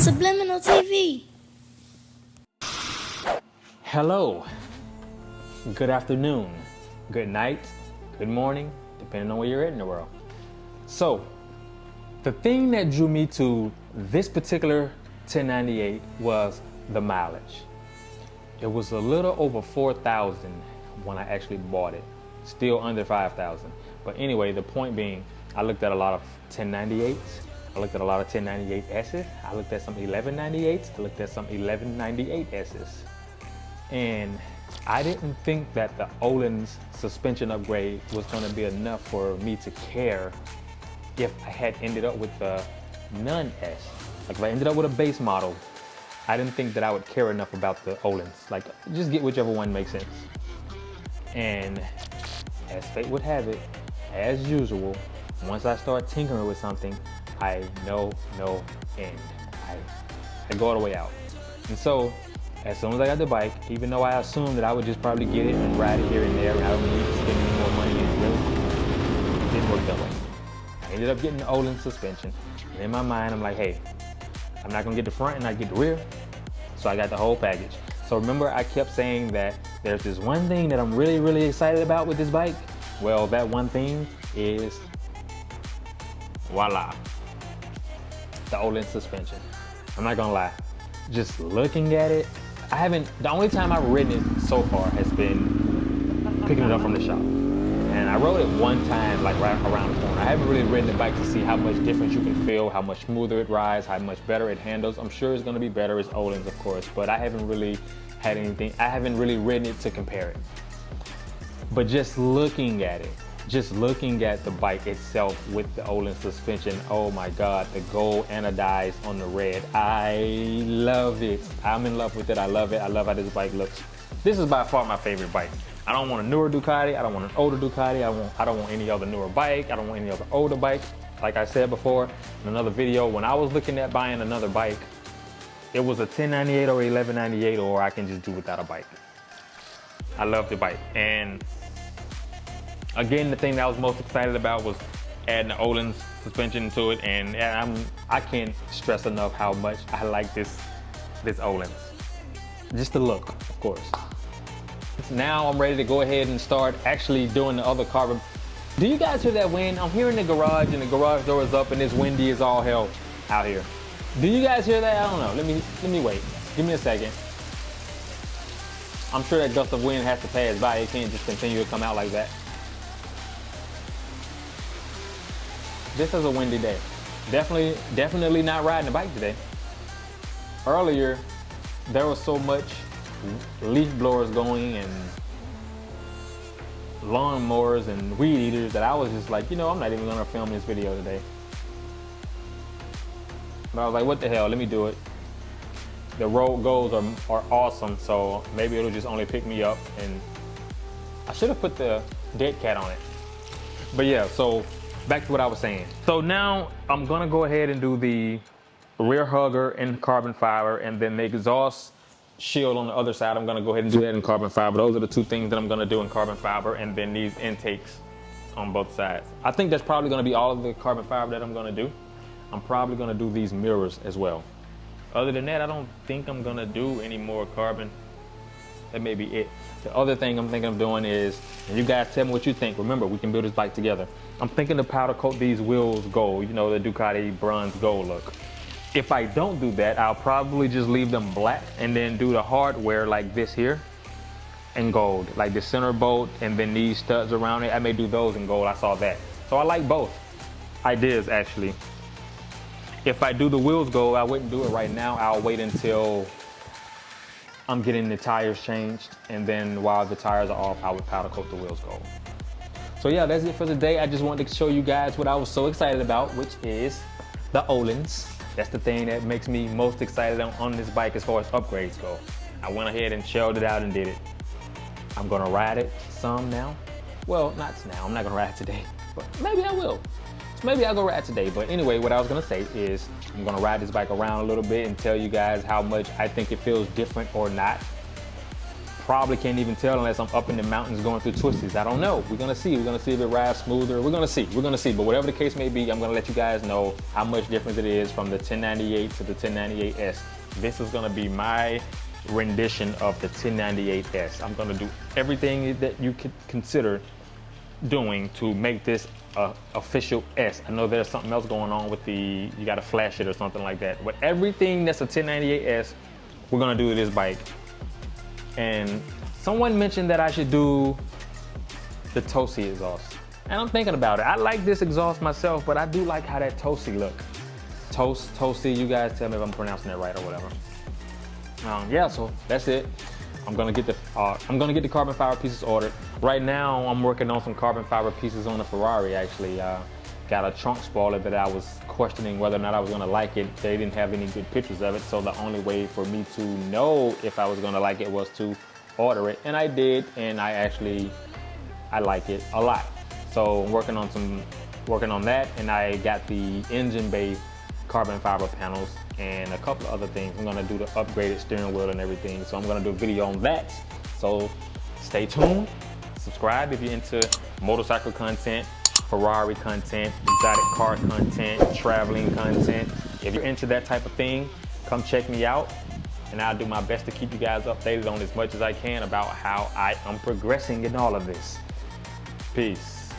Subliminal TV. Hello, good afternoon, good night, good morning, depending on where you're at in the world. So, the thing that drew me to this particular 1098 was the mileage. It was a little over 4,000 when I actually bought it, still under 5,000. But anyway, the point being, I looked at a lot of 1098s. I looked at a lot of 1098Ss. I looked at some 1198s. I looked at some 1198Ss. And I didn't think that the Ohlins suspension upgrade was going to be enough for me to care if I had ended up with the non-S. Like if I ended up with a base model, I didn't think that I would care enough about the Ohlins. Like just get whichever one makes sense. And as fate would have it, as usual, once I start tinkering with something, I know no end. I go all the way out. And so, as soon as I got the bike, even though I assumed that I would just probably get it and ride it here and there, and I don't need to spend any more money, it didn't work that way. I ended up getting the Ohlins suspension. And in my mind, I'm like, hey, I'm not gonna get the front and not get the rear. So I got the whole package. So remember, I kept saying that there's this one thing that I'm really, really excited about with this bike. Well, that one thing is, voila, the Ohlins suspension. I'm not gonna lie, just looking at it, the only time I've ridden it so far has been picking it up from the shop. And I rode it one time, like right around the corner. I haven't really ridden the bike to see how much difference you can feel, how much smoother it rides, how much better it handles. I'm sure it's gonna be better as Ohlins, of course, but I haven't really ridden it to compare it. But just looking at it, just looking at the bike itself with the Ohlins suspension, oh my God, the gold anodized on the red. I love it. I'm in love with it. I love it. I love how this bike looks. This is by far my favorite bike. I don't want a newer Ducati. I don't want an older Ducati. I don't want any other newer bike. I don't want any other older bike. Like I said before in another video, when I was looking at buying another bike, it was a 1098 or 1198, or I can just do without a bike. I love the bike. And again, the thing that I was most excited about was adding the Ohlins suspension to it, and I can't stress enough how much I like this Ohlins. Just the look, of course. Now I'm ready to go ahead and start actually doing the other carbon. Do you guys hear that wind? I'm here in the garage, and the garage door is up, and it's windy as all hell out here. Do you guys hear that? I don't know. Let me wait. Give me a second. I'm sure that gust of wind has to pass by. It can't just continue to come out like that. This is a windy day. Definitely not riding a bike today. Earlier, there was so much leaf blowers going and lawn mowers and weed eaters that I was just like, you know, I'm not even gonna film this video today. But I was like, what the hell, let me do it. The road goals are awesome, so maybe it'll just only pick me up, and I should have put the dead cat on it. But yeah, so back to what I was saying. So now I'm gonna go ahead and do the rear hugger in carbon fiber, and then the exhaust shield on the other side. I'm gonna go ahead and do that in carbon fiber. Those are the two things that I'm gonna do in carbon fiber, and then these intakes on both sides. I think that's probably gonna be all of the carbon fiber that I'm gonna do. I'm probably gonna do these mirrors as well. Other than that, I don't think I'm gonna do any more carbon. That may be it. The other thing I'm thinking of doing is, and you guys tell me what you think. Remember, we can build this bike together. I'm thinking to powder coat these wheels gold, you know, the Ducati bronze gold look. If I don't do that, I'll probably just leave them black and then do the hardware like this here in gold, like the center bolt and then these studs around it. I may do those in gold. I saw that. So I like both ideas actually. If I do the wheels gold, I wouldn't do it right now. I'll wait until I'm getting the tires changed, and then while the tires are off, I would powder coat the wheels gold. So yeah, that's it for today. I just wanted to show you guys what I was so excited about, which is the Ohlins. That's the thing that makes me most excited on this bike as far as upgrades go. I went ahead and shelled it out and did it. I'm gonna ride it some now. Well, not now, I'm not gonna ride it today, but maybe I will. So maybe I'll go ride today. But anyway, what I was gonna say is I'm gonna ride this bike around a little bit and tell you guys how much I think it feels different or not probably can't even tell unless I'm up in the mountains going through twisties. I don't know. We're gonna see. We're gonna see if it rides smoother. We're gonna see. We're gonna see. But whatever the case may be, I'm gonna let you guys know how much difference it is from the 1098 to the 1098S. This is gonna be my rendition of the 1098S. I'm gonna do everything that you could consider doing to make this official S. I know there's something else going on with the, you gotta flash it or something like that. But everything that's a 1098S, we're gonna do to this bike. And someone mentioned that I should do the Tosi exhaust. And I'm thinking about it. I like this exhaust myself, but I do like how that Tosi look. Tosi, you guys tell me if I'm pronouncing it right or whatever. Yeah, so that's it. I'm gonna get the carbon fiber pieces ordered. Right now, I'm working on some carbon fiber pieces on the Ferrari. Actually, got a trunk spoiler that I was questioning whether or not I was gonna like it. They didn't have any good pictures of it, so the only way for me to know if I was gonna like it was to order it, and I did, and I like it a lot. So I'm working on that, and I got the engine bay carbon fiber panels and a couple of other things. I'm gonna do the upgraded steering wheel and everything. So I'm gonna do a video on that. So stay tuned, subscribe if you're into motorcycle content, Ferrari content, exotic car content, traveling content. If you're into that type of thing, come check me out, and I'll do my best to keep you guys updated on as much as I can about how I am progressing in all of this. Peace.